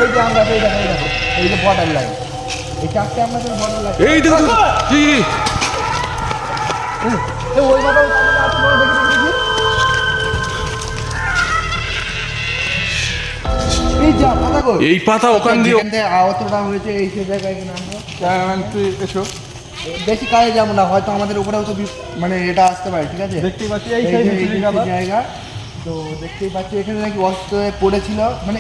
এই যে আমরা এই দেখো এই যে বর্ডার লাইন, এই চারটে আমাদের বর্ডার লাইন। এই দেখো কি ওই মাথা দেখি এই যা পাতা কই, এই পাতা ওখান দিয়ে আহতটা হয়েছে এই সে জায়গায় কিনা আমরা তুই এসো, বেশি কাজে যাবো না, হয়তো আমাদের উপরেও তো মানে এটা আসতে পারে, ঠিক আছে? দেখতেই পাচ্ছি এই জায়গা তো দেখতেই পাচ্ছি এখানে নাকি অস্ত্র পড়েছিল, মানে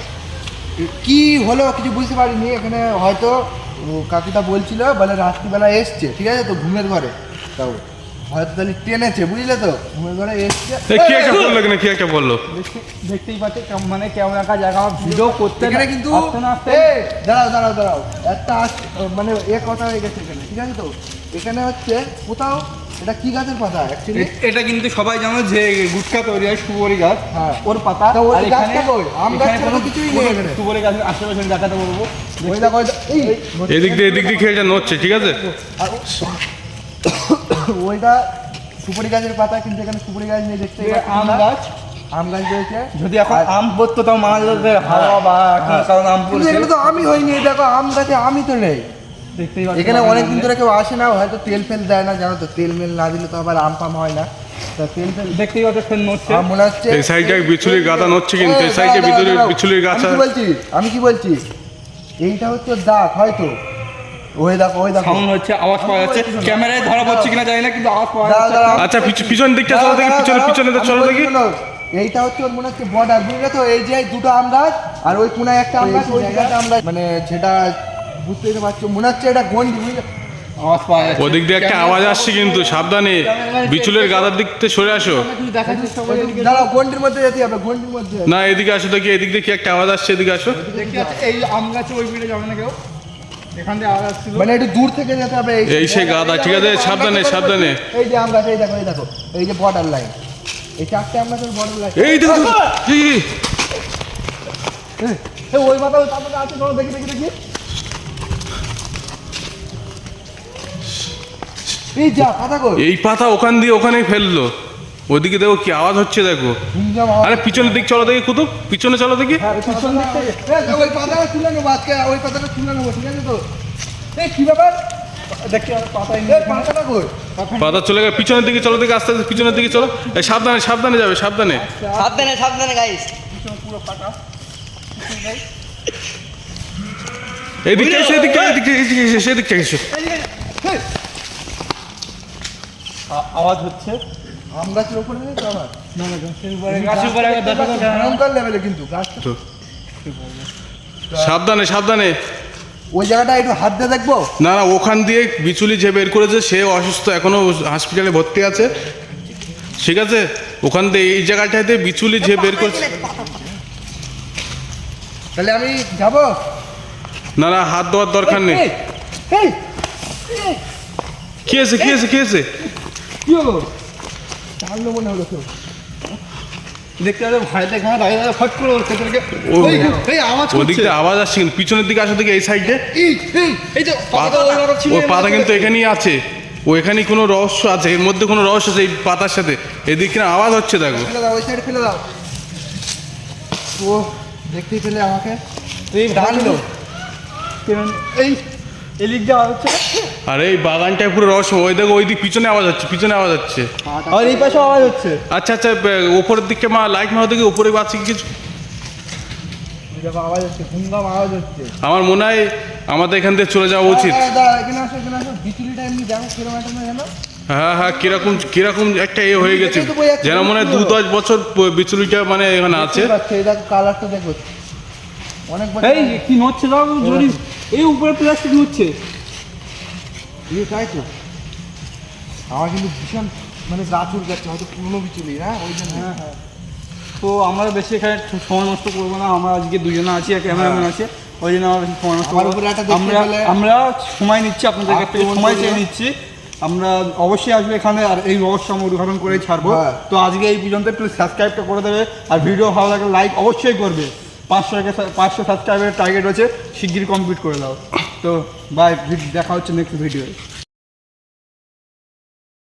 কি হলো কিছু বুঝতে পারিনি। এখানে হয়তো কাকুটা বলছিল বলে রাত্রিবেলা এসছে, ঠিক আছে, তো ঘুমের ঘরে তাও হয়তো তাহলে টেনেছে, বুঝলে তো, ঘুমের ঘরে এসছে। কি একটা বললো কিনা, কি একটা বললো, দেখতেই পাচ্ছি মানে কেমন একটা জায়গা ভিডিও করতে এখানে কিন্তু দাঁড়াও একটা মানে কথা হয়ে গেছে এখানে, ঠিক আছে? তো এখানে হচ্ছে কোথাও এটা কি গাছের পাতা অ্যাকচুয়ালি? এটা কিন্তু সবাই জানো যে গুটখা তৈরি হয় সুপারি গাছ, হ্যাঁ ওর পাতা। আর এখানে আম গাছ কোনো কিছুই নেই এখানে, সুপারি গাছের আশেপাশে দেখাতে বলবো। ওই দেখো এদিক দিয়ে খেলটা নড়ছে, ঠিক আছে? আর ওইটা সুপারি গাছের পাতা, কিন্তু এখানে সুপারি গাছ নেই, দেখতে আম গাছ, আম গাছ রয়েছে। যদি এখন আম পড়তো তাও মানা যেত হাওয়া বা এখন কারণ আম কিন্তু পড়ছে। এখানে তো আমি হয়নি, দেখো আম গাছে আমি তো নেই। দেখতেই পাচ্ছি এখানে অনেকদিন ধরে কেউ আসে না, হয়তো তেল ফেল দেয় না, জানো তো, তেল মেল না দিলে তো আবার আম পাম হয় না, তা তেল ফেল দেখতেই পাচ্ছি ফের নড়ছে। আমার মনে হচ্ছে এই সাইডে বিচুলির গাদা নড়ছে, কিন্তু এই সাইডে বিচুলির গাছ আমি কি বলছি এইটা হচ্ছে দাগ হয়তো, ওই দেখো সাউন্ড হচ্ছে, আওয়াজ পাওয়া যাচ্ছে, ক্যামেরায় ধরা পড়ছে কিনা জানি না, কিন্তু আওয়াজ পাওয়া যাচ্ছে। আচ্ছা পিছন দিকটা চলো দেখি, পিছনে চলো দেখি। এইটা হচ্ছে ওর মনে হচ্ছে বর্ডার, বুঝলে তো, এই যে দুটো আম গাছ আর ওই কোনায় একটা আম গাছ, ওই জায়গাটা আমরা মানে যেটা বুঝতেই তো পারছো, মনে হচ্ছে এটা গন্ডি, বুঝলে? আওয়াজ পাওয়া যাচ্ছে, ওদিক দিয়ে একটা আওয়াজ আসছে, কিন্তু সাবধানে বিচুলের গাদার দিক থেকে সরে আসো। দাঁড়াও, গন্ডির মধ্যে যেতে হবে, গন্ডির মধ্যে। না এদিকে আসো দেখি, এদিক দিয়ে কি একটা আওয়াজ আসছে, এদিকে আসো। দেখতে পাচ্ছি এই আম গাছে ওই পিঠে যাবে না কেউ, এখান থেকে আওয়াজ আসছিল। মানে একটু দূর থেকে যেতে হবে। এই সে গাদা, ঠিক আছে, সাবধানে। এই যে আম গাছ, এই দেখো এই যে বর্ডার লাইন, এই চারটে আম গাছের বর্ডার লাইন। এই দেখো ওই মাথা ওই পাতাটা আছে, দেখি এই যা পাতা কই, এই পাতা ওখান দিয়ে ওখানে ফেললো, ওদিকে দেখো কি আওয়াজ হচ্ছে, দেখো। আরে পিছনের দিক চলো দেখি, কুতুব পিছনে চলো দেখি। পিছন দিক থেকে ওই পাতাটা তুলে নেবো আজকে, ওই পাতাটা তুলে নেবো, ঠিক আছে? তো এই কি ব্যাপার, দেখতে পাতাই পাতাটা কই? পাতা চলে গেল, পিছনের দিকে চলো দেখি, আস্তে আস্তে পিছনের দিকে চলো। এই সাবধানে যাবে, সাবধানে গাইস। পুরো পাতা এইদিকে সেদিকে এসো। আওয়াজ হচ্ছে। আম গাছের উপরে নেই তো আমার, না গাছের উপরে দেখা ভয়ঙ্কর লেভেলে কিন্তু গাছটা। সাবধানে। ওই জায়গাটা একটু হাত দিয়ে দেখবো। না ওখান দিয়ে বিচুলি যে বের করেছে সে অসুস্থ, এখনো হসপিটালে ভর্তি আছে, ঠিক আছে? ওখান দিয়ে এই জায়গাটাতে বিচুলি যে বের করেছে। তাহলে আমি যাবো? না হাত দেওয়ার দরকার নেই। কি আছে কি হলো? টানলো মনে হলো কেউ। দেখতে পাচ্ছি ভাইটা এখানে দাঁড়িয়ে ফট করে ওদিকটা আওয়াজ আসছে, কিন্তু পিছনের দিকে আসো দেখি, এই সাইডে এই যে ওর পাতা কিন্তু এখানেই আছে, ও এখানেই কোনো রহস্য আছে, এর মধ্যে কোনো রহস্য আছে এই পাতার সাথে। এদিকে কিনা আওয়াজ হচ্ছে, দেখো। ফেলে দাও, ওই সাইডে ফেলে দাও। ও দেখতেই পেলে আমাকে টানলো। এই এদিক দিয়ে আওয়াজ হচ্ছে, আর এই বাগানটায় পুরো রহস্য। ওই দেখো ওই দিক পিছনে আওয়াজ হচ্ছে, আর এই পাশে আওয়াজ হচ্ছে। আচ্ছা উপরের দিকে মা লাইট মারো দেখি, উপরে আছে কি কিছু। আওয়াজ হচ্ছে, ঘুমঘাম আওয়াজ হচ্ছে। আমার মনে হয় আমাদের এখান থেকে চলে যাওয়া উচিত। এখানে আসো, বিচুলিটা এমনি দেখো কিরকম একটা না জানো? হ্যাঁ কিরকম একটা হয়ে গেছে, যেন মনে হয় 2-10 বছর বিচুলিটা মানে এখানে আছে। এই দেখো কালারটা দেখো, অনেক এই কি নড়ছে দাও জরি, এই উপরে প্লাস্টিক নড়ছে। তাই তো আমার কিন্তু ভীষণ মানে গা চুল যাচ্ছে, হয়তো পুরনো বিচুলি না, ওই জন্য। হ্যাঁ তো আমরা বেশি এখানে সময় নষ্ট করবো না, আমরা আজকে দুজনে আছি, আর ক্যামেরাম্যান আছে, ওই জন্য আমরা বেশি সময় নষ্ট করবো। আমরা সময় নিচ্ছি, আপনাদের কাছ থেকে সময় চেয়ে নিচ্ছি। আমরা অবশ্যই আসবো এখানে, আর এই রহস্য আমরা উদ্ঘাটন করেই ছাড়বো। তো আজকে এই পর্যন্ত, একটু সাবস্ক্রাইবটা করে দেবে, আর ভিডিও ভালো লাগলে লাইক অবশ্যই করবে। 500 সাবস্ক্রাইবের টার্গেট হচ্ছে, শিগগিরই কমপ্লিট করে দাও। তো বাই, দেখা হচ্ছে নেক্সট ভিডিও।